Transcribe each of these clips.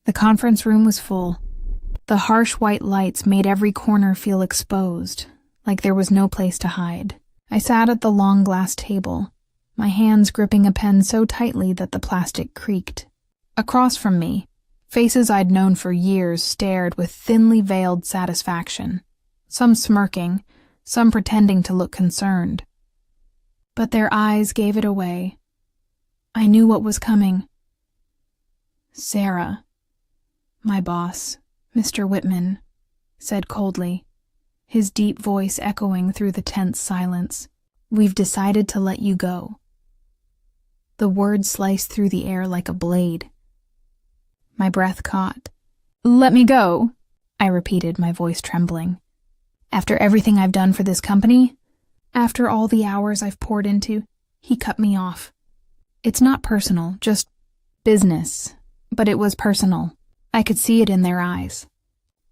The conference room was full. The harsh white lights made every corner feel exposed, like there was no place to hide. I sat at the long glass table, my hands gripping a pen so tightly that the plastic creaked. Across from me, faces I'd known for years stared with thinly veiled satisfaction, some smirking, some pretending to look concerned. But their eyes gave it away. I knew what was coming. Sarah, my boss, Mr. Whitman, said coldly, his deep voice echoing through the tense silence. We've decided to let you go. The words sliced through the air like a blade. My breath caught. Let me go, I repeated, my voice trembling. After everything I've done for this company, after all the hours I've poured into, he cut me off. It's not personal, just business. But it was personal. I could see it in their eyes.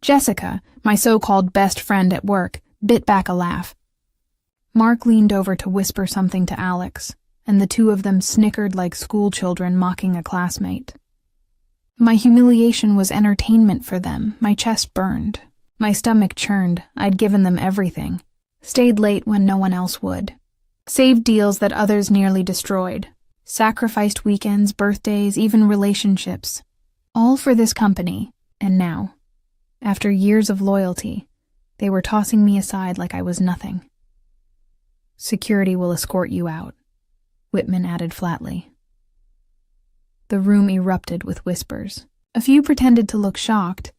Jessica, my so-called best friend at work, bit back a laugh. Mark leaned over to whisper something to Alex, and the two of them snickered like schoolchildren mocking a classmate. My humiliation was entertainment for them. My chest burned. My stomach churned. I'd given them everything. Stayed late when no one else would. Saved deals that others nearly destroyed. Sacrificed weekends, birthdays, even relationships. All for this company. And now, after years of loyalty, they were tossing me aside like I was nothing. Security will escort you out, Whitman added flatly. The room erupted with whispers. A few pretended to look shocked,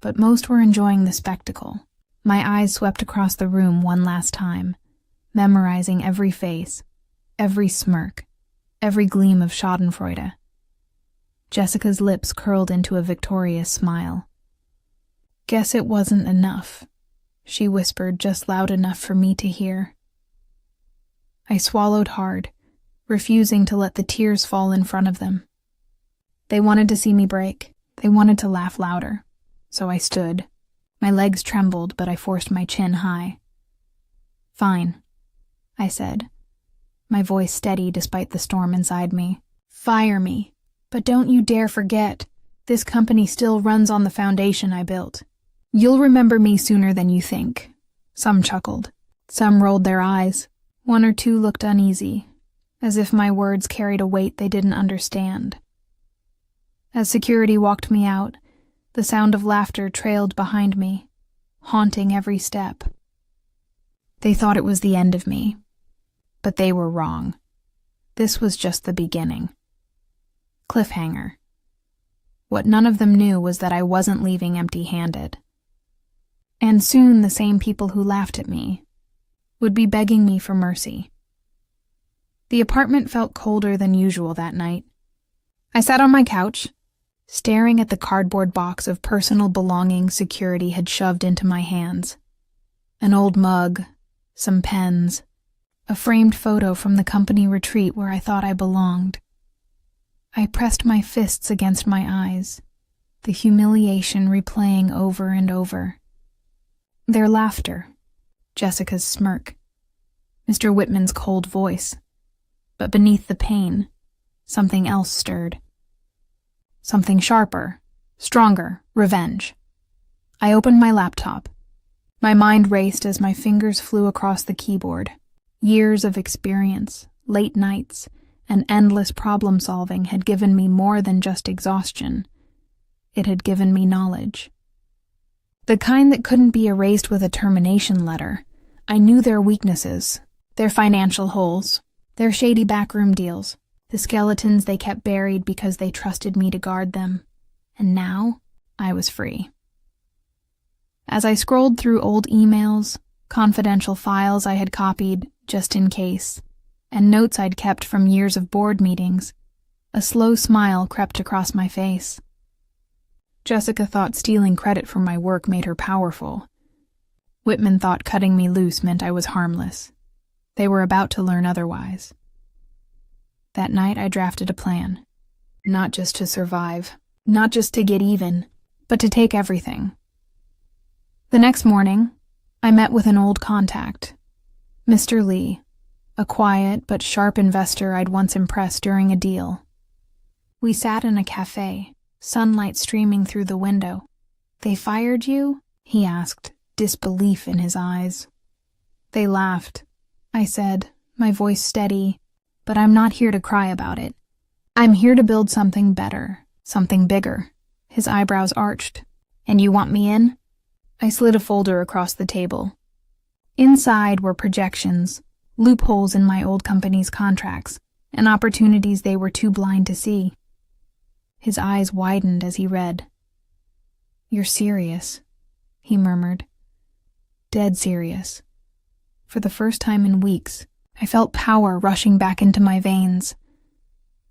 but most were enjoying the spectacle. My eyes swept across the room one last time, memorizing every face, every smirk, every gleam of schadenfreude. Jessica's lips curled into a victorious smile. Guess it wasn't enough, she whispered just loud enough for me to hear. I swallowed hard, refusing to let the tears fall in front of them. They wanted to see me break. They wanted to laugh louder. So I stood. My legs trembled, but I forced my chin high. Fine, I said, my voice steady despite the storm inside me. Fire me, but don't you dare forget, this company still runs on the foundation I built. You'll remember me sooner than you think. Some chuckled. Some rolled their eyes. One or two looked uneasy, as if my words carried a weight they didn't understand. As security walked me out, the sound of laughter trailed behind me, haunting every step. They thought it was the end of me, but they were wrong. This was just the beginning. Cliffhanger. What none of them knew was that I wasn't leaving empty-handed. And soon the same people who laughed at me would be begging me for mercy. The apartment felt colder than usual that night. I sat on my couch, staring at the cardboard box of personal belongings security had shoved into my hands. An old mug, some pens, a framed photo from the company retreat where I thought I belonged. I pressed my fists against my eyes, the humiliation replaying over and over. Their laughter, Jessica's smirk, Mr. Whitman's cold voice. But beneath the pain, something else stirred. Something sharper, stronger, revenge. I opened my laptop. My mind raced as my fingers flew across the keyboard. Years of experience, late nights, and endless problem-solving had given me more than just exhaustion. It had given me knowledge. The kind that couldn't be erased with a termination letter. I knew their weaknesses, their financial holes, their shady backroom deals, the skeletons they kept buried because they trusted me to guard them. And now, I was free. As I scrolled through old emails, confidential files I had copied just in case, and notes I'd kept from years of board meetings, a slow smile crept across my face. Jessica thought stealing credit for my work made her powerful. Whitman thought cutting me loose meant I was harmless. They were about to learn otherwise. That night I drafted a plan. Not just to survive, not just to get even, but to take everything. The next morning, I met with an old contact, Mr. Lee, a quiet but sharp investor I'd once impressed during a deal. We sat in a cafe, sunlight streaming through the window. "They fired you?" he asked, disbelief in his eyes. "They laughed," I said, my voice steady, "but I'm not here to cry about it. I'm here to build something better, something bigger." His eyebrows arched. "And you want me in?" I slid a folder across the table. Inside were projections, loopholes in my old company's contracts, and opportunities they were too blind to see. His eyes widened as he read. "You're serious," he murmured. "Dead serious." For the first time in weeks, I felt power rushing back into my veins.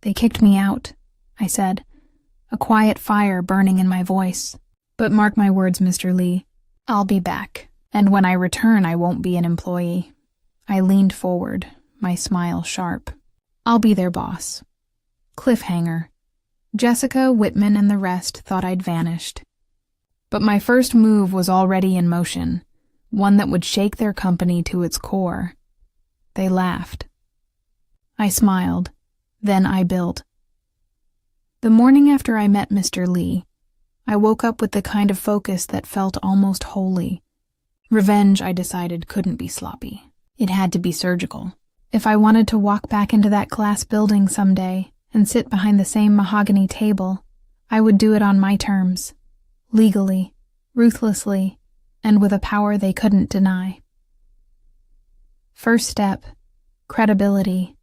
"They kicked me out," I said, a quiet fire burning in my voice. "But mark my words, Mr. Lee, I'll be back, and when I return I won't be an employee." I leaned forward, my smile sharp. "I'll be their boss." Cliffhanger. Jessica, Whitman, and the rest thought I'd vanished. But my first move was already in motion, one that would shake their company to its core. They laughed. I smiled. Then I built. The morning after I met Mr. Lee, I woke up with the kind of focus that felt almost holy. Revenge, I decided, couldn't be sloppy. It had to be surgical. If I wanted to walk back into that glass building someday and sit behind the same mahogany table, I would do it on my terms, legally, ruthlessly, and with a power they couldn't deny. First step, credibility.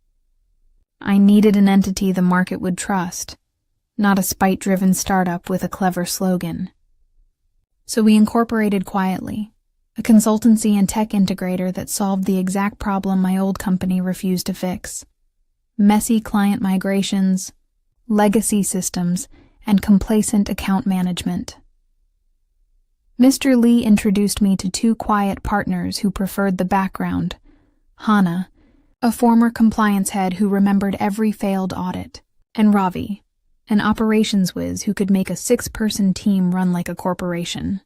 I needed an entity the market would trust, not a spite-driven startup with a clever slogan. So we incorporated quietly, a consultancy and tech integrator that solved the exact problem my old company refused to fix. Messy client migrations, legacy systems, and complacent account management. Mr. Lee introduced me to two quiet partners who preferred the background. Hana, a former compliance head who remembered every failed audit, and Ravi, an operations whiz who could make a 6-person team run like a corporation.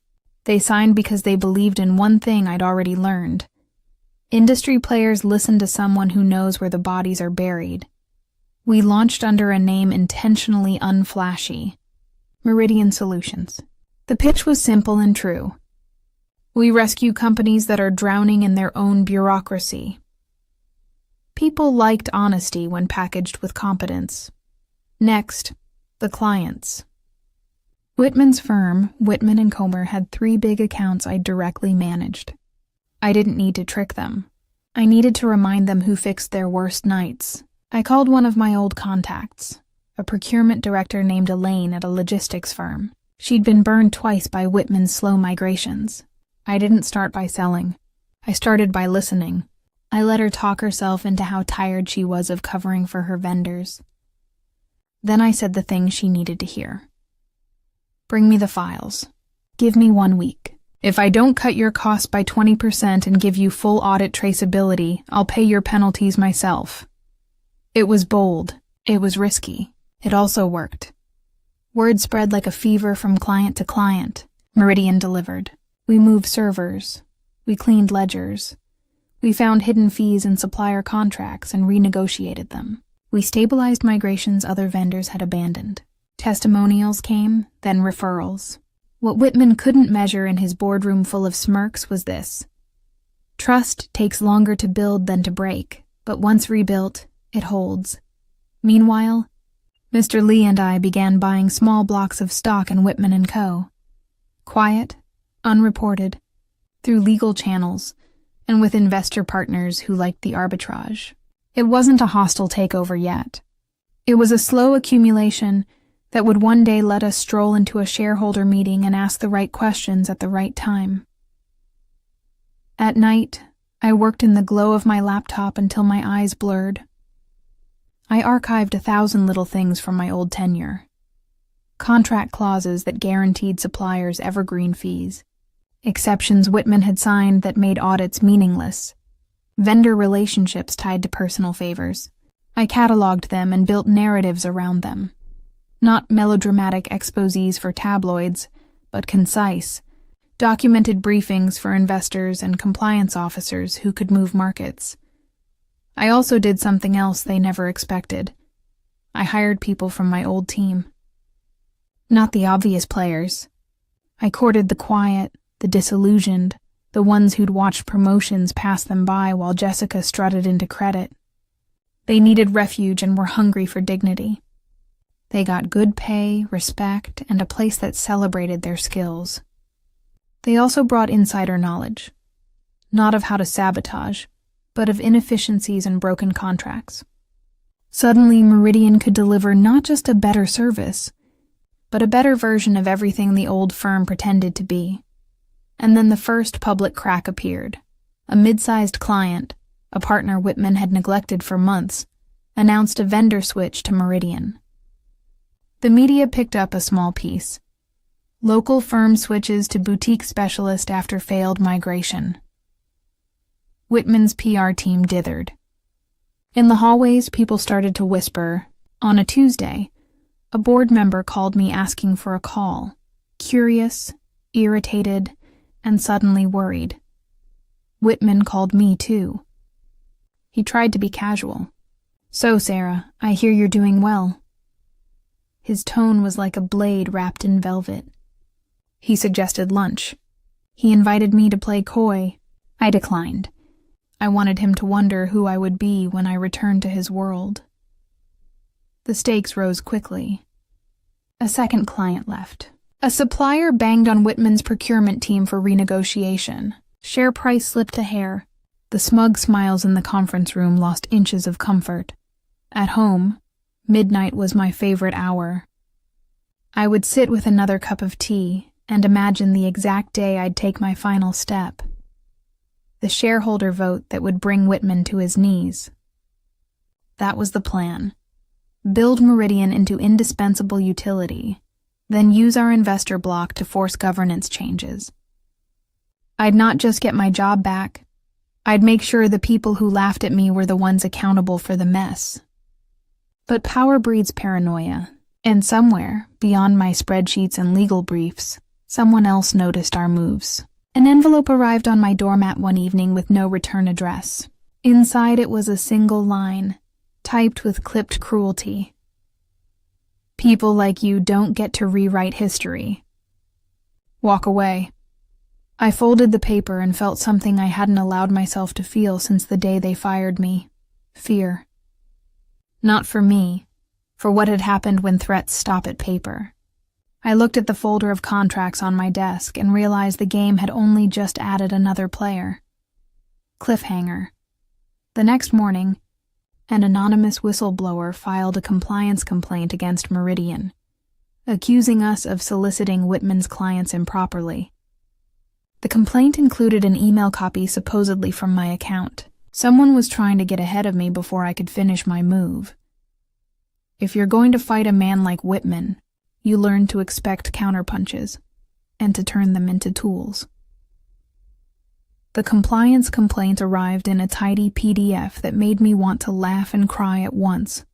They signed because they believed in one thing I'd already learned. Industry players listen to someone who knows where the bodies are buried. We launched under a name intentionally unflashy, Meridian Solutions. The pitch was simple and true. We rescue companies that are drowning in their own bureaucracy. People liked honesty when packaged with competence. Next, the clients. Whitman's firm, Whitman & Comer, had 3 big accounts I directly managed. I didn't need to trick them. I needed to remind them who fixed their worst nights. I called one of my old contacts, a procurement director named Elaine at a logistics firm. She'd been burned twice by Whitman's slow migrations. I didn't start by selling. I started by listening. I let her talk herself into how tired she was of covering for her vendors. Then I said the thing she needed to hear. "Bring me the files. Give me 1 week. If I don't cut your costs by 20% and give you full audit traceability, I'll pay your penalties myself." It was bold. It was risky. It also worked. Word spread like a fever from client to client. Meridian delivered. We moved servers. We cleaned ledgers. We found hidden fees in supplier contracts and renegotiated them. We stabilized migrations other vendors had abandoned. Testimonials came, then referrals. What Whitman couldn't measure in his boardroom full of smirks was this. Trust takes longer to build than to break, but once rebuilt, it holds. Meanwhile, Mr. Lee and I began buying small blocks of stock in Whitman & Co. Quiet, unreported, through legal channels, and with investor partners who liked the arbitrage. It wasn't a hostile takeover yet. It was a slow accumulation that would one day let us stroll into a shareholder meeting and ask the right questions at the right time. At night, I worked in the glow of my laptop until my eyes blurred. I archived 1,000 little things from my old tenure. Contract clauses that guaranteed suppliers evergreen fees. Exceptions Whitman had signed that made audits meaningless. Vendor relationships tied to personal favors. I cataloged them and built narratives around them. Not melodramatic exposés for tabloids, but concise, documented briefings for investors and compliance officers who could move markets. I also did something else they never expected. I hired people from my old team. Not the obvious players. I courted the quiet, the disillusioned, the ones who'd watched promotions pass them by while Jessica strutted into credit. They needed refuge and were hungry for dignity. They got good pay, respect, and a place that celebrated their skills. They also brought insider knowledge, not of how to sabotage, but of inefficiencies and broken contracts. Suddenly, Meridian could deliver not just a better service, but a better version of everything the old firm pretended to be. And then the first public crack appeared. A mid-sized client, a partner Whitman had neglected for months, announced a vendor switch to Meridian. The media picked up a small piece. Local firm switches to boutique specialist after failed migration. Whitman's PR team dithered. In the hallways, people started to whisper. On a Tuesday, a board member called me asking for a call, curious, irritated, and suddenly worried. Whitman called me too. He tried to be casual. "So, Sarah, I hear you're doing well." His tone was like a blade wrapped in velvet. He suggested lunch. He invited me to play coy. I declined. I wanted him to wonder who I would be when I returned to his world. The stakes rose quickly. A second client left. A supplier banged on Whitman's procurement team for renegotiation. Share price slipped a hair. The smug smiles in the conference room lost inches of comfort. At home, midnight was my favorite hour. I would sit with another cup of tea and imagine the exact day I'd take my final step. The shareholder vote that would bring Whitman to his knees. That was the plan. Build Meridian into indispensable utility, then use our investor block to force governance changes. I'd not just get my job back, I'd make sure the people who laughed at me were the ones accountable for the mess. But power breeds paranoia, and somewhere, beyond my spreadsheets and legal briefs, someone else noticed our moves. An envelope arrived on my doormat one evening with no return address. Inside it was a single line, typed with clipped cruelty. "People like you don't get to rewrite history. Walk away." I folded the paper and felt something I hadn't allowed myself to feel since the day they fired me. Fear. Not for me, for what had happened when threats stop at paper. I looked at the folder of contracts on my desk and realized the game had only just added another player. Cliffhanger. The next morning, an anonymous whistleblower filed a compliance complaint against Meridian, accusing us of soliciting Whitman's clients improperly. The complaint included an email copy supposedly from my account. Someone was trying to get ahead of me before I could finish my move. If you're going to fight a man like Whitman, you learn to expect counterpunches and to turn them into tools. The compliance complaint arrived in a tidy PDF that made me want to laugh and cry at once.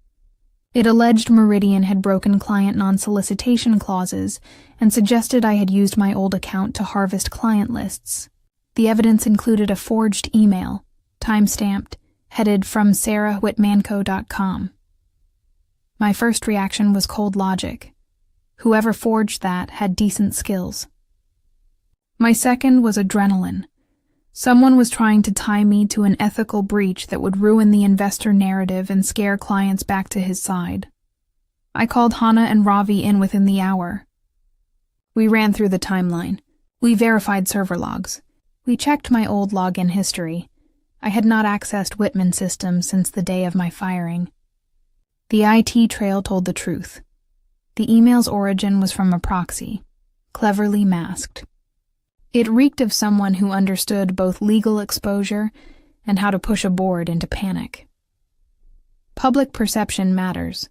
It alleged Meridian had broken client non-solicitation clauses and suggested I had used my old account to harvest client lists. The evidence included a forged email, time-stamped, headed from sarahwhitmanco.com. My first reaction was cold logic. Whoever forged that had decent skills. My second was adrenaline. Someone was trying to tie me to an ethical breach that would ruin the investor narrative and scare clients back to his side. I called Hannah and Ravi in within the hour. We ran through the timeline. We verified server logs. We checked my old login history. I had not accessed Whitman's system since the day of my firing. The IT trail told the truth. The email's origin was from a proxy, cleverly masked. It reeked of someone who understood both legal exposure and how to push a board into panic. Public perception matters,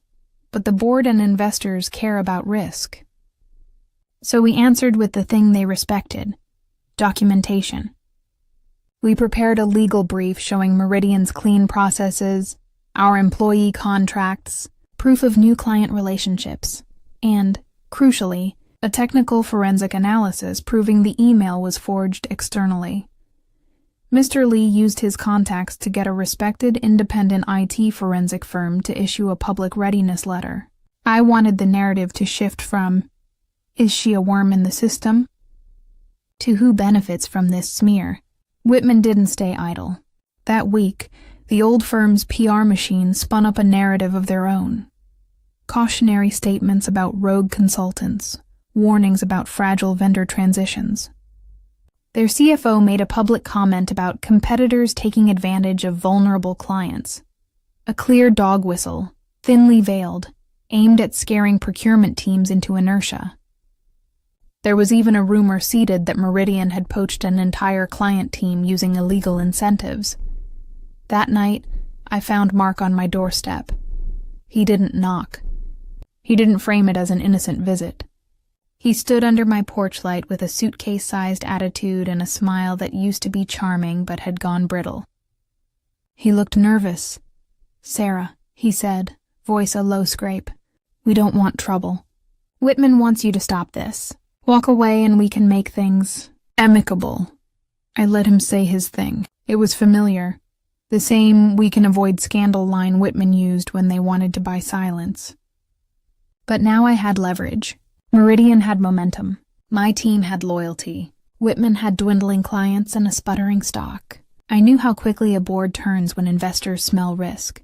but the board and investors care about risk. So we answered with the thing they respected: documentation. We prepared a legal brief showing Meridian's clean processes, our employee contracts, proof of new client relationships, and, crucially, a technical forensic analysis proving the email was forged externally. Mr. Lee used his contacts to get a respected independent IT forensic firm to issue a public readiness letter. I wanted the narrative to shift from, Is she a worm in the system? To who benefits from this smear? Whitman didn't stay idle. That week, the old firm's PR machine spun up a narrative of their own. Cautionary statements about rogue consultants, warnings about fragile vendor transitions. Their CFO made a public comment about competitors taking advantage of vulnerable clients. A clear dog whistle, thinly veiled, aimed at scaring procurement teams into inertia. There was even a rumor seeded that Meridian had poached an entire client team using illegal incentives. That night, I found Mark on my doorstep. He didn't knock. He didn't frame it as an innocent visit. He stood under my porch light with a suitcase-sized attitude and a smile that used to be charming but had gone brittle. He looked nervous. "Sarah," he said, voice a low scrape. "We don't want trouble. Whitman wants you to stop this. Walk away and we can make things amicable." I let him say his thing. It was familiar. The same "we can avoid scandal" line Whitman used when they wanted to buy silence. But now I had leverage. Meridian had momentum. My team had loyalty. Whitman had dwindling clients and a sputtering stock. I knew how quickly a board turns when investors smell risk.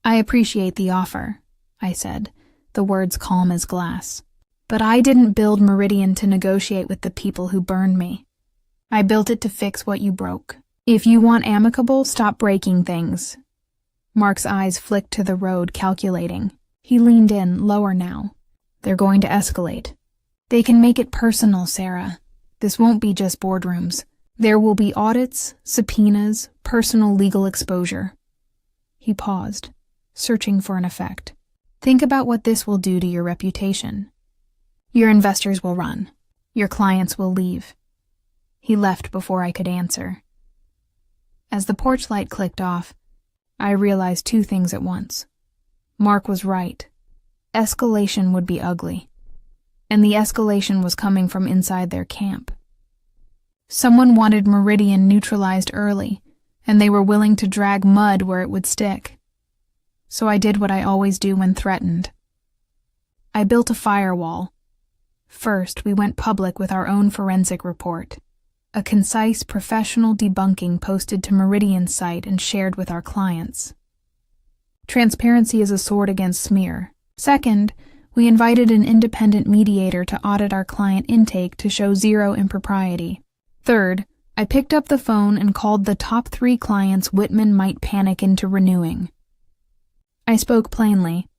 "I appreciate the offer," I said, the words calm as glass. "But I didn't build Meridian to negotiate with the people who burned me. I built it to fix what you broke. If you want amicable, stop breaking things." Mark's eyes flicked to the road, calculating. He leaned in, lower now. "They're going to escalate. They can make it personal, Sarah. This won't be just boardrooms. There will be audits, subpoenas, personal legal exposure." He paused, searching for an effect. "Think about what this will do to your reputation. Your investors will run. Your clients will leave." He left before I could answer. As the porch light clicked off, I realized two things at once. Mark was right. Escalation would be ugly. And the escalation was coming from inside their camp. Someone wanted Meridian neutralized early, and they were willing to drag mud where it would stick. So I did what I always do when threatened. I built a firewall. First, we went public with our own forensic report. A concise, professional debunking posted to Meridian's site and shared with our clients. Transparency is a sword against smear. Second, we invited an independent mediator to audit our client intake to show zero impropriety. Third, I picked up the phone and called the top 3 clients Whitman might panic into renewing. I spoke plainly.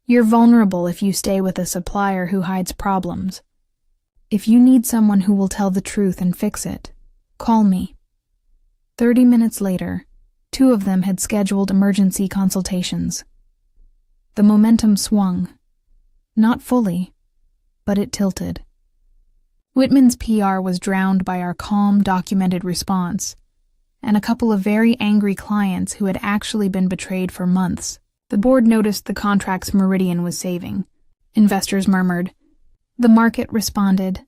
You're vulnerable if you stay with a supplier who hides problems. If you need someone who will tell the truth and fix it, call me. 30 minutes later, 2 of them had scheduled emergency consultations. The momentum swung. Not fully, but it tilted. Whitman's PR was drowned by our calm, documented response, and a couple of very angry clients who had actually been betrayed for months. The board noticed the contracts Meridian was saving. Investors murmured. The market responded.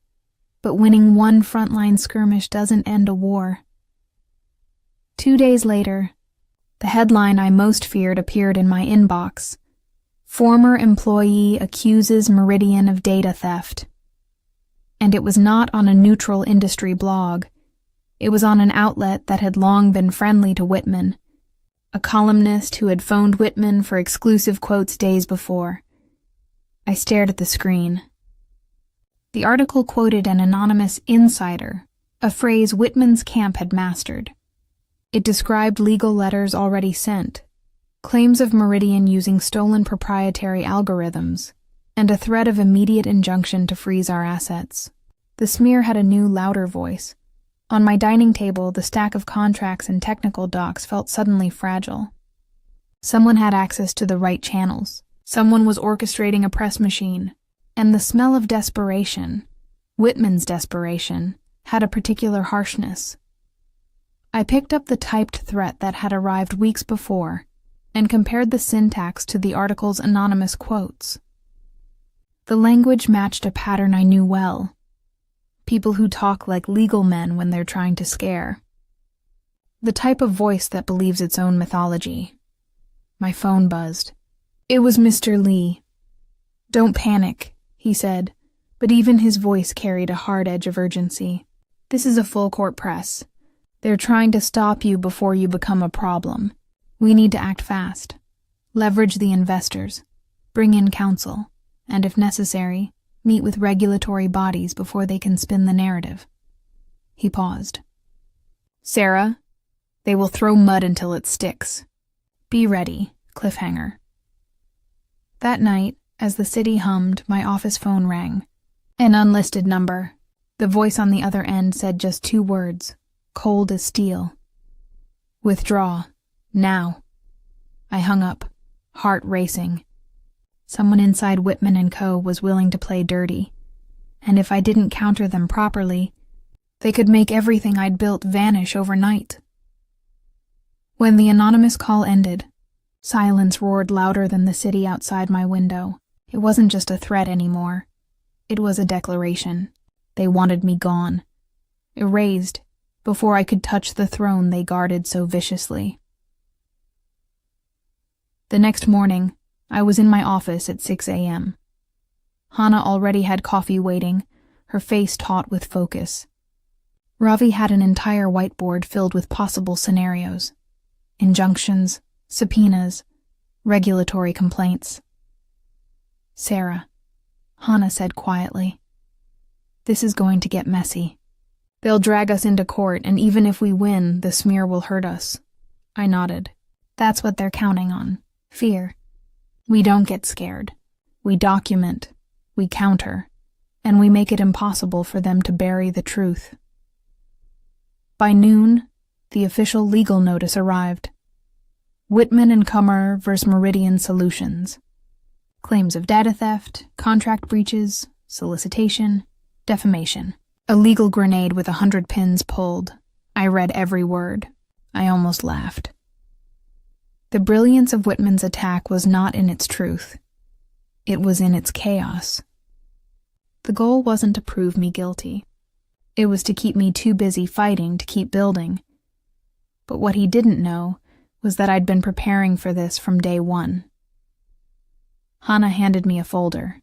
But winning one frontline skirmish doesn't end a war. 2 days later, the headline I most feared appeared in my inbox. Former employee accuses Meridian of data theft. And it was not on a neutral industry blog. It was on an outlet that had long been friendly to Whitman. A columnist who had phoned Whitman for exclusive quotes days before. I stared at the screen. The article quoted an anonymous insider, a phrase Whitman's camp had mastered. It described legal letters already sent, claims of Meridian using stolen proprietary algorithms, and a threat of immediate injunction to freeze our assets. The smear had a new, louder voice. On my dining table, the stack of contracts and technical docs felt suddenly fragile. Someone had access to the right channels. Someone was orchestrating a press machine. And the smell of desperation, Whitman's desperation, had a particular harshness. I picked up the typed threat that had arrived weeks before and compared the syntax to the article's anonymous quotes. The language matched a pattern I knew well. People who talk like legal men when they're trying to scare. The type of voice that believes its own mythology. My phone buzzed. It was Mr. Lee. "Don't panic," he said. but even his voice carried a hard edge of urgency. "This is a full-court press. They're trying to stop you before you become a problem. We need to act fast. Leverage the investors. Bring in counsel. And if necessary, meet with regulatory bodies before they can spin the narrative." He paused. "Sarah, they will throw mud until it sticks. Be ready. Cliffhanger." That night, as the city hummed, my office phone rang. An unlisted number. The voice on the other end said just 2 words, cold as steel. "Withdraw. Now." I hung up, heart racing. Someone inside Whitman & Co. was willing to play dirty, and if I didn't counter them properly, they could make everything I'd built vanish overnight. When the anonymous call ended, silence roared louder than the city outside my window. It wasn't just a threat anymore. It was a declaration. They wanted me gone, erased, before I could touch the throne they guarded so viciously. The next morning, I was in my office at 6 a.m. Hannah already had coffee waiting, her face taut with focus. Ravi had an entire whiteboard filled with possible scenarios. Injunctions, subpoenas, regulatory complaints. "Sarah," Hannah said quietly, "this is going to get messy. They'll drag us into court, and even if we win, the smear will hurt us." I nodded. "That's what they're counting on. Fear. We don't get scared. We document, we counter, and we make it impossible for them to bury the truth." By noon, the official legal notice arrived. Whitman & Cummer vs. Meridian Solutions. Claims of data theft, contract breaches, solicitation, defamation. A legal grenade with 100 pins pulled. I read every word. I almost laughed. The brilliance of Whitman's attack was not in its truth. It was in its chaos. The goal wasn't to prove me guilty. It was to keep me too busy fighting to keep building. But what he didn't know was that I'd been preparing for this from day one. Hannah handed me a folder.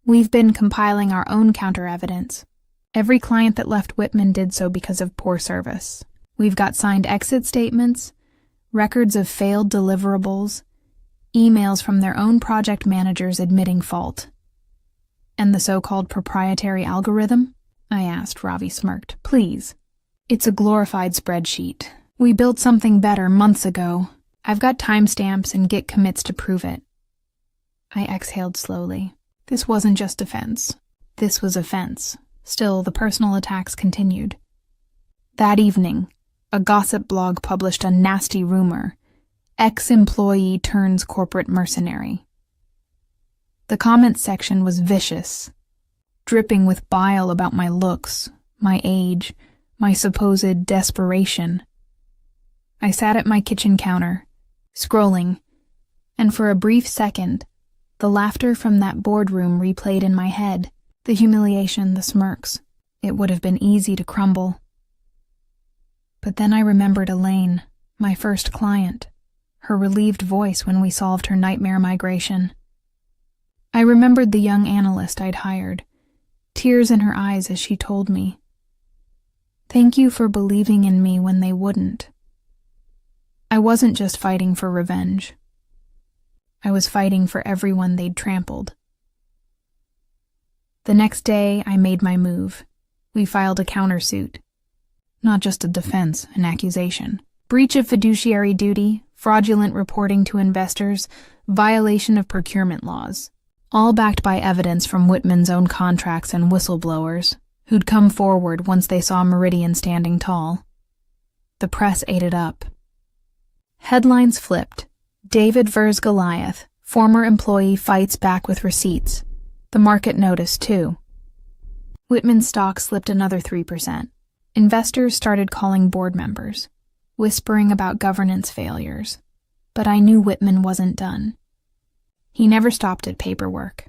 "We've been compiling our own counter-evidence. Every client that left Whitman did so because of poor service. We've got signed exit statements, records of failed deliverables, emails from their own project managers admitting fault." "And the so-called proprietary algorithm?" I asked. Ravi smirked. "Please. It's a glorified spreadsheet. We built something better months ago. I've got timestamps and Git commits to prove it." I exhaled slowly. This wasn't just defense. This was offense. Still, the personal attacks continued. That evening, a gossip blog published a nasty rumor. Ex-employee turns corporate mercenary. The comments section was vicious, dripping with bile about my looks, my age, my supposed desperation. I sat at my kitchen counter, scrolling, and for a brief second, the laughter from that boardroom replayed in my head, the humiliation, the smirks. It would have been easy to crumble. But then I remembered Elaine, my first client, her relieved voice when we solved her nightmare migration. I remembered the young analyst I'd hired, tears in her eyes as she told me, "Thank you for believing in me when they wouldn't." I wasn't just fighting for revenge. I was fighting for everyone they'd trampled. The next day, I made my move. We filed a countersuit. Not just a defense, an accusation. Breach of fiduciary duty, fraudulent reporting to investors, violation of procurement laws. All backed by evidence from Whitman's own contracts and whistleblowers, who'd come forward once they saw Meridian standing tall. The press ate it up. Headlines flipped. David vs. Goliath, former employee fights back with receipts. The market noticed, too. Whitman's stock slipped another 3%. Investors started calling board members, whispering about governance failures. But I knew Whitman wasn't done. He never stopped at paperwork.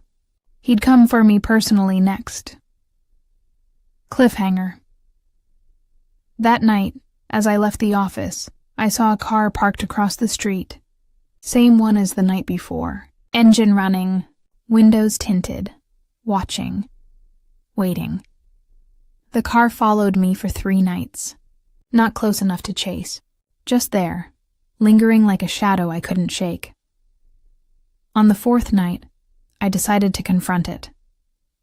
He'd come for me personally next. Cliffhanger. That night, as I left the office, I saw a car parked across the street. Same one as the night before. Engine running, windows tinted, watching, waiting. The car followed me for 3 nights. Not close enough to chase. Just there, lingering like a shadow I couldn't shake. On the 4th night, I decided to confront it.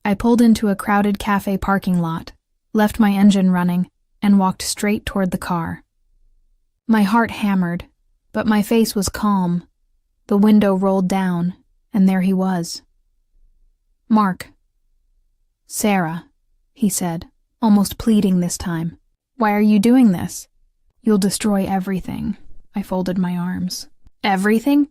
I pulled into a crowded cafe parking lot, left my engine running, and walked straight toward the car. My heart hammered, but my face was calm. The window rolled down, and there he was. "Mark." "Sarah," he said, almost pleading this time. "Why are you doing this?" "You'll destroy everything." I folded my arms. "Everything?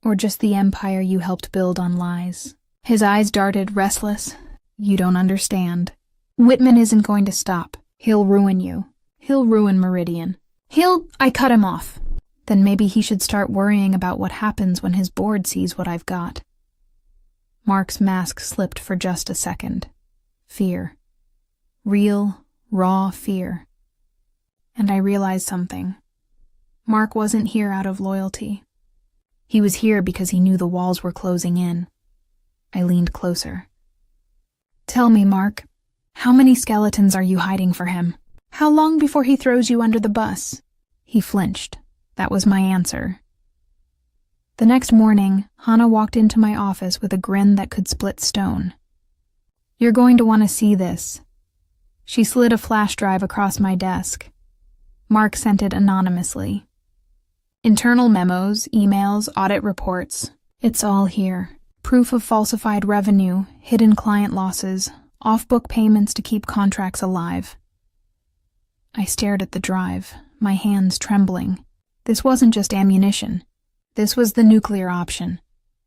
Or just the empire you helped build on lies?" His eyes darted, restless. "You don't understand. Whitman isn't going to stop. He'll ruin you. He'll ruin Meridian. I cut him off. Then maybe he should start worrying about what happens when his board sees what I've got." Mark's mask slipped for just a second. Fear. Real, raw fear. And I realized something. Mark wasn't here out of loyalty. He was here because he knew the walls were closing in. I leaned closer. "Tell me, Mark, how many skeletons are you hiding for him? How long before he throws you under the bus?" He flinched. That was my answer. The next morning, Hannah walked into my office with a grin that could split stone. "You're going to want to see this." She slid a flash drive across my desk. Mark sent it anonymously. Internal memos, emails, audit reports. It's all here. Proof of falsified revenue, hidden client losses, off-book payments to keep contracts alive. I stared at the drive, my hands trembling. This wasn't just ammunition. This was the nuclear option.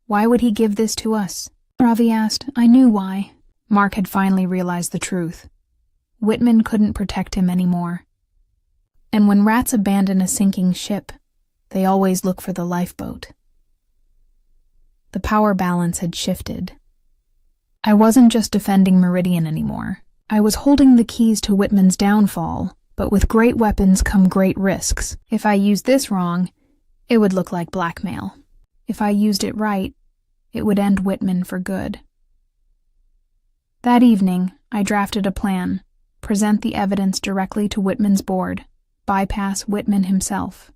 Why would he give this to us? Ravi asked. I knew why. Mark had finally realized the truth. Whitman couldn't protect him anymore. And when rats abandon a sinking ship, they always look for the lifeboat. The power balance had shifted. I wasn't just defending Meridian anymore. I was holding the keys to Whitman's downfall, but with great weapons come great risks. If I used this wrong, it would look like blackmail. If I used it right, it would end Whitman for good. That evening, I drafted a plan. Present the evidence directly to Whitman's board. Bypass Whitman himself.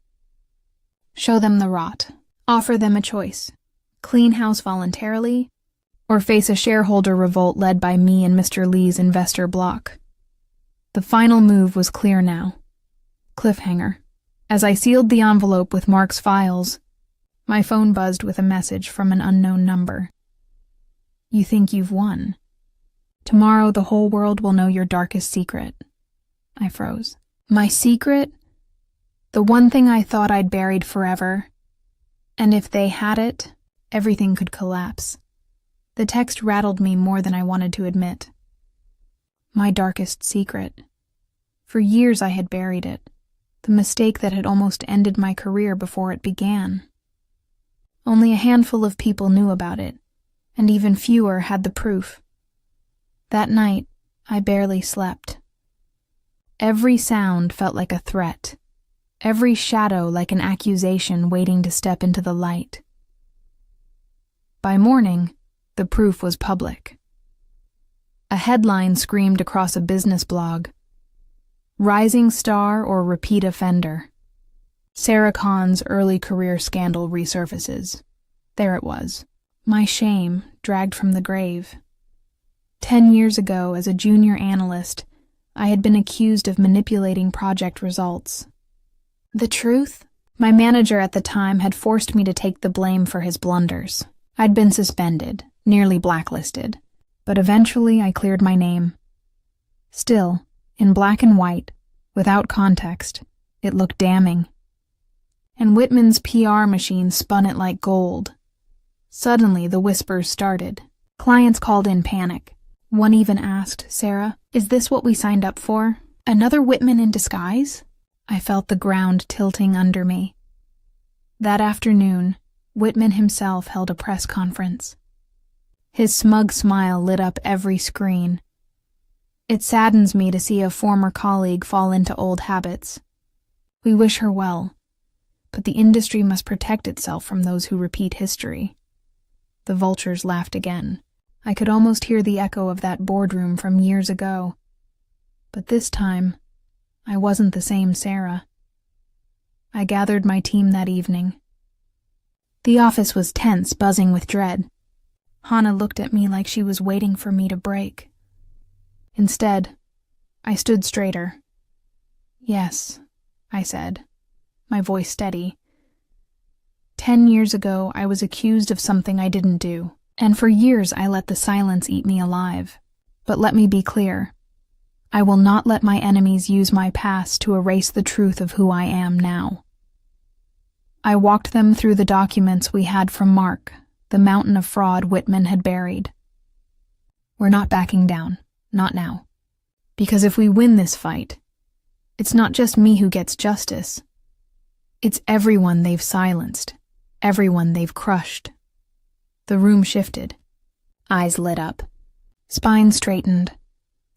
Show them the rot. Offer them a choice. Clean house voluntarily, or face a shareholder revolt led by me and Mr. Lee's investor bloc. The final move was clear now. Cliffhanger. As I sealed the envelope with Mark's files, my phone buzzed with a message from an unknown number. You think you've won. Tomorrow the whole world will know your darkest secret. I froze. My secret? The one thing I thought I'd buried forever. And if they had it, everything could collapse. The text rattled me more than I wanted to admit. My darkest secret. For years I had buried it. The mistake that had almost ended my career before it began. Only a handful of people knew about it, and even fewer had the proof. That night, I barely slept. Every sound felt like a threat. Every shadow like an accusation waiting to step into the light. By morning, the proof was public. A headline screamed across a business blog. Rising star or repeat offender. Sarah Khan's early career scandal resurfaces. There it was. My shame dragged from the grave. 10 years ago, as a junior analyst, I had been accused of manipulating project results. The truth? My manager at the time had forced me to take the blame for his blunders. I'd been suspended, nearly blacklisted, but eventually I cleared my name. Still, in black and white, without context, it looked damning. And Whitman's PR machine spun it like gold. Suddenly, the whispers started. Clients called in panic. One even asked, Sarah, is this what we signed up for? Another Whitman in disguise? I felt the ground tilting under me. That afternoon, Whitman himself held a press conference. His smug smile lit up every screen. It saddens me to see a former colleague fall into old habits. We wish her well, but the industry must protect itself from those who repeat history. The vultures laughed again. I could almost hear the echo of that boardroom from years ago. But this time, I wasn't the same Sarah. I gathered my team that evening. The office was tense, buzzing with dread. Hannah looked at me like she was waiting for me to break. Instead, I stood straighter. "Yes," I said, my voice steady. 10 years ago, I was accused of something I didn't do, and for years I let the silence eat me alive. But let me be clear. I will not let my enemies use my past to erase the truth of who I am now. I walked them through the documents we had from Mark, the mountain of fraud Whitman had buried. We're not backing down, not now. Because if we win this fight, it's not just me who gets justice. It's everyone they've silenced, everyone they've crushed. The room shifted. Eyes lit up. Spine straightened.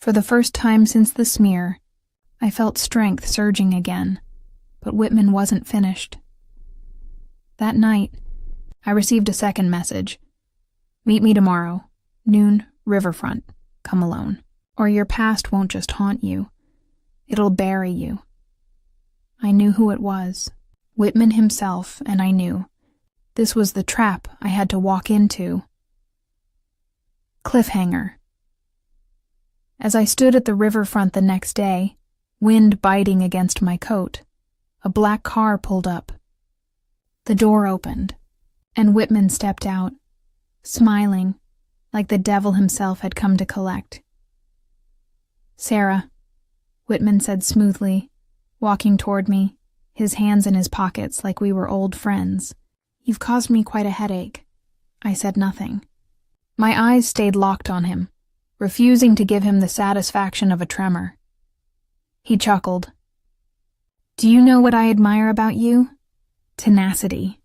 For the first time since the smear, I felt strength surging again, but Whitman wasn't finished. That night, I received a second message. "Meet me tomorrow, noon, riverfront. Come alone. Or your past won't just haunt you. It'll bury you." I knew who it was. Whitman himself, and I knew. This was the trap I had to walk into. Cliffhanger. As I stood at the riverfront the next day, wind biting against my coat, a black car pulled up. The door opened, and Whitman stepped out, smiling, like the devil himself had come to collect. "Sarah," Whitman said smoothly, walking toward me, his hands in his pockets like we were old friends. "You've caused me quite a headache." I said nothing. My eyes stayed locked on him, refusing to give him the satisfaction of a tremor. He chuckled. "Do you know what I admire about you? Tenacity.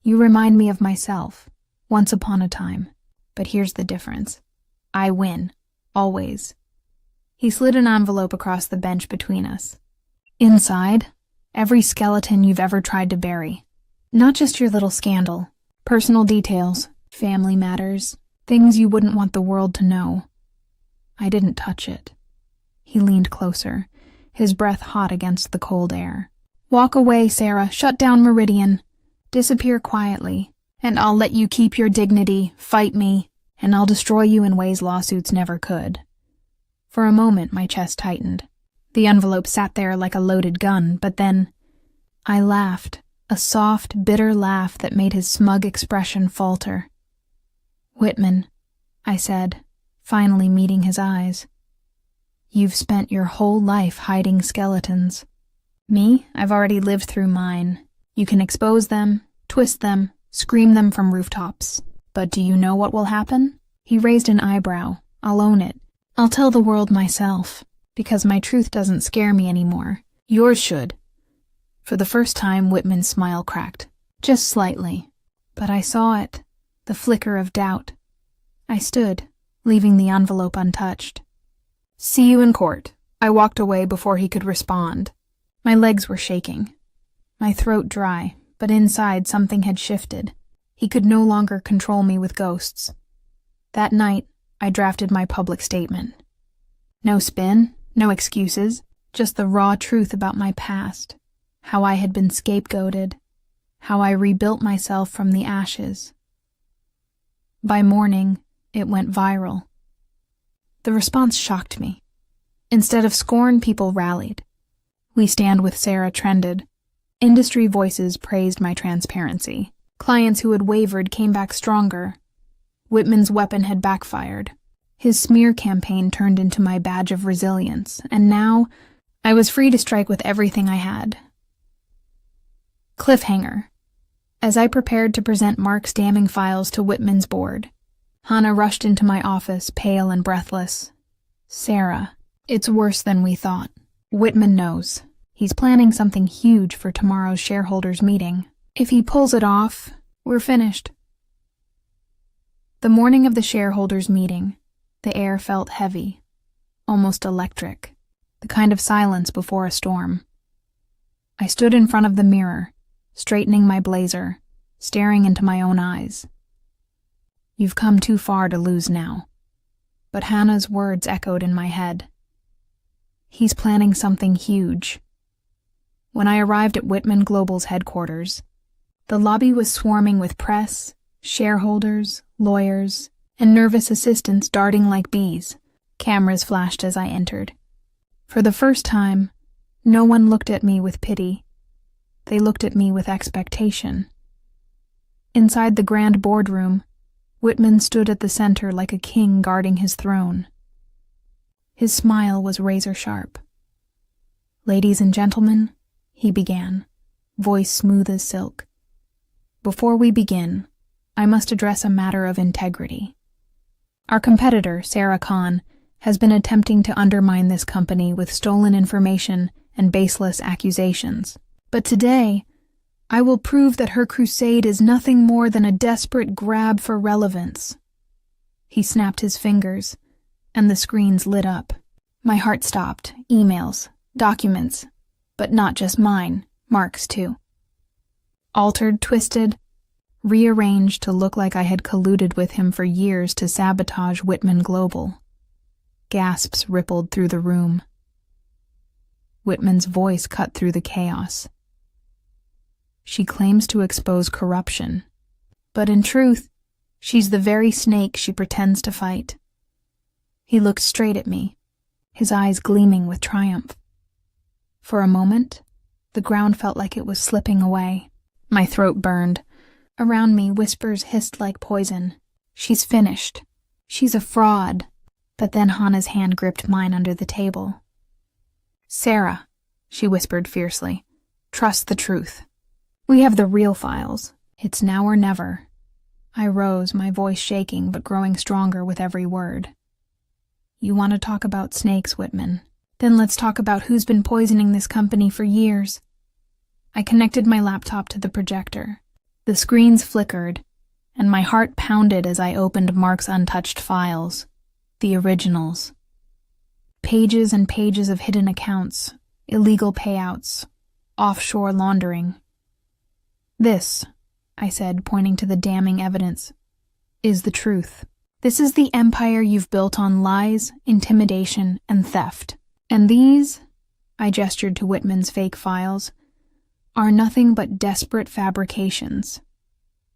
You remind me of myself, once upon a time. But here's the difference. I win, always." He slid an envelope across the bench between us. Inside, every skeleton you've ever tried to bury. Not just your little scandal. Personal details, family matters, things you wouldn't want the world to know. I didn't touch it. He leaned closer, his breath hot against the cold air. "Walk away, Sarah. Shut down Meridian. Disappear quietly, and I'll let you keep your dignity, fight me, and I'll destroy you in ways lawsuits never could." For a moment, my chest tightened. The envelope sat there like a loaded gun, but then I laughed, a soft, bitter laugh that made his smug expression falter. "Whitman," I said, finally meeting his eyes. "You've spent your whole life hiding skeletons. Me, I've already lived through mine. You can expose them, twist them, scream them from rooftops. But do you know what will happen?" He raised an eyebrow. "I'll own it. I'll tell the world myself, because my truth doesn't scare me anymore. Yours should." For the first time, Whitman's smile cracked, just slightly. But I saw it, the flicker of doubt. I stood, leaving the envelope untouched. "See you in court." I walked away before he could respond. My legs were shaking, my throat dry, but inside something had shifted. He could no longer control me with ghosts. That night, I drafted my public statement. No spin, no excuses, just the raw truth about my past, how I had been scapegoated, how I rebuilt myself from the ashes. By morning, it went viral. The response shocked me. Instead of scorn, people rallied. "We Stand with Sarah" trended. Industry voices praised my transparency. Clients who had wavered came back stronger. Whitman's weapon had backfired. His smear campaign turned into my badge of resilience, and now I was free to strike with everything I had. Cliffhanger. As I prepared to present Mark's damning files to Whitman's board, Hannah rushed into my office, pale and breathless. "Sarah, it's worse than we thought. Whitman knows. He's planning something huge for tomorrow's shareholders' meeting. If he pulls it off, we're finished." The morning of the shareholders' meeting, the air felt heavy, almost electric, the kind of silence before a storm. I stood in front of the mirror, straightening my blazer, staring into my own eyes. You've come too far to lose now. But Hannah's words echoed in my head. He's planning something huge. When I arrived at Whitman Global's headquarters, the lobby was swarming with press, shareholders, lawyers, and nervous assistants darting like bees. Cameras flashed as I entered. For the first time, no one looked at me with pity. They looked at me with expectation. Inside the grand boardroom, Whitman stood at the center like a king guarding his throne. His smile was razor-sharp. "Ladies and gentlemen," he began, voice smooth as silk. "Before we begin, I must address a matter of integrity. Our competitor, Sarah Khan, has been attempting to undermine this company with stolen information and baseless accusations. But today, I will prove that her crusade is nothing more than a desperate grab for relevance." He snapped his fingers, and the screens lit up. My heart stopped. Emails, documents, but not just mine, Mark's too. Altered, twisted, rearranged to look like I had colluded with him for years to sabotage Whitman Global. Gasps rippled through the room. Whitman's voice cut through the chaos. "She claims to expose corruption, but in truth, she's the very snake she pretends to fight." He looked straight at me, his eyes gleaming with triumph. For a moment, the ground felt like it was slipping away. My throat burned. Around me, whispers hissed like poison. "She's finished. She's a fraud." But then Hannah's hand gripped mine under the table. "Sarah," she whispered fiercely, "trust the truth. We have the real files. It's now or never." I rose, my voice shaking but growing stronger with every word. "You want to talk about snakes, Whitman? Then let's talk about who's been poisoning this company for years." I connected my laptop to the projector. The screens flickered, and my heart pounded as I opened Mark's untouched files. The originals. Pages and pages of hidden accounts, illegal payouts, offshore laundering. "This," I said, pointing to the damning evidence, "is the truth. This is the empire you've built on lies, intimidation, and theft. And these," I gestured to Whitman's fake files, "are nothing but desperate fabrications."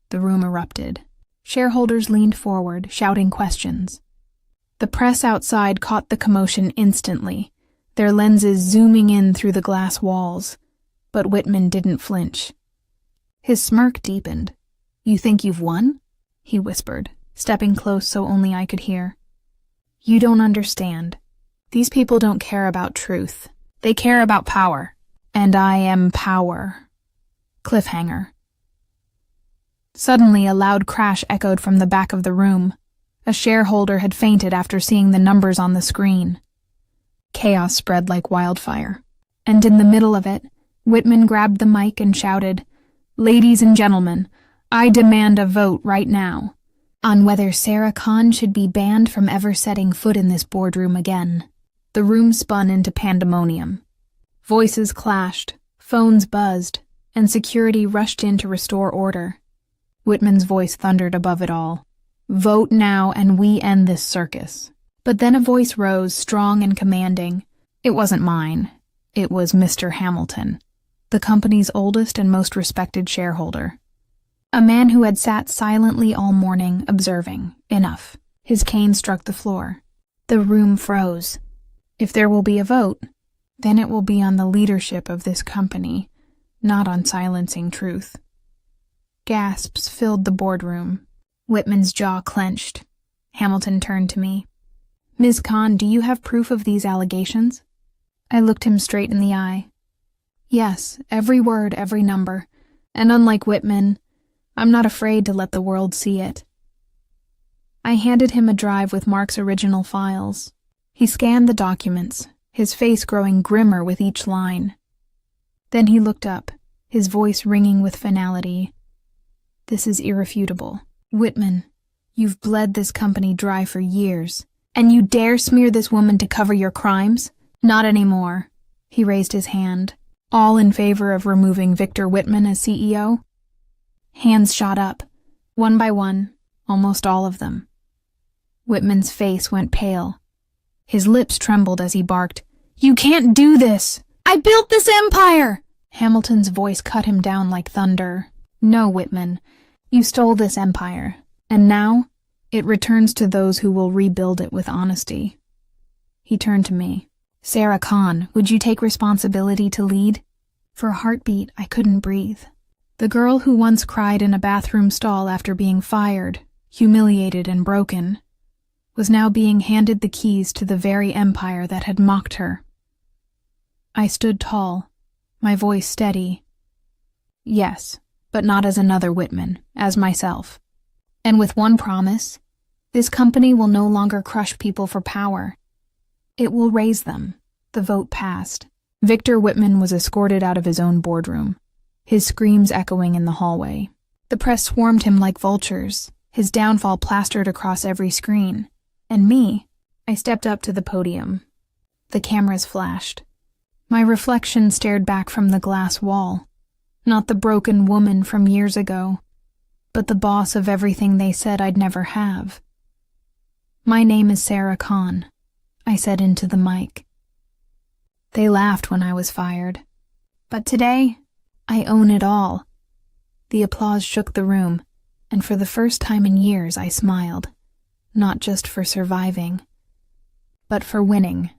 The room erupted. Shareholders leaned forward, shouting questions. The press outside caught the commotion instantly, their lenses zooming in through the glass walls, but Whitman didn't flinch. His smirk deepened. "You think you've won?" he whispered, stepping close so only I could hear. "You don't understand. These people don't care about truth. They care about power. And I am power." Cliffhanger. Suddenly, a loud crash echoed from the back of the room. A shareholder had fainted after seeing the numbers on the screen. Chaos spread like wildfire. And in the middle of it, Whitman grabbed the mic and shouted, "Ladies and gentlemen, I demand a vote right now on whether Sarah Khan should be banned from ever setting foot in this boardroom again." The room spun into pandemonium. Voices clashed, phones buzzed, and security rushed in to restore order. Whitman's voice thundered above it all. "Vote now and we end this circus." But then a voice rose, strong and commanding. It wasn't mine. It was Mr. Hamilton, the company's oldest and most respected shareholder. A man who had sat silently all morning, observing. Enough. His cane struck the floor. The room froze. If there will be a vote, then it will be on the leadership of this company, not on silencing truth. Gasps filled the boardroom. Whitman's jaw clenched. Hamilton turned to me. "Ms. Khan, do you have proof of these allegations?" I looked him straight in the eye. "Yes, every word, every number. And unlike Whitman, I'm not afraid to let the world see it." I handed him a drive with Mark's original files. He scanned the documents, his face growing grimmer with each line. Then he looked up, his voice ringing with finality. "This is irrefutable. Whitman, you've bled this company dry for years, and you dare smear this woman to cover your crimes? Not anymore." He raised his hand. "All in favor of removing Victor Whitman as CEO?" Hands shot up. One by one, almost all of them. Whitman's face went pale. His lips trembled as he barked, "You can't do this! I built this empire!" Hamilton's voice cut him down like thunder. "No, Whitman, you stole this empire, and now it returns to those who will rebuild it with honesty." He turned to me. "Sarah Khan, would you take responsibility to lead?" For a heartbeat, I couldn't breathe. The girl who once cried in a bathroom stall after being fired, humiliated and broken, was now being handed the keys to the very empire that had mocked her. I stood tall, my voice steady. "Yes, but not as another Whitman, as myself. And with one promise, this company will no longer crush people for power. It will raise them." The vote passed. Victor Whitman was escorted out of his own boardroom, his screams echoing in the hallway. The press swarmed him like vultures, his downfall plastered across every screen. And me, I stepped up to the podium. The cameras flashed. My reflection stared back from the glass wall. Not the broken woman from years ago, but the boss of everything they said I'd never have. "My name is Sarah Khan," I said into the mic. They laughed when I was fired. But today, I own it all. The applause shook the room, and for the first time in years I smiled, not just for surviving, but for winning.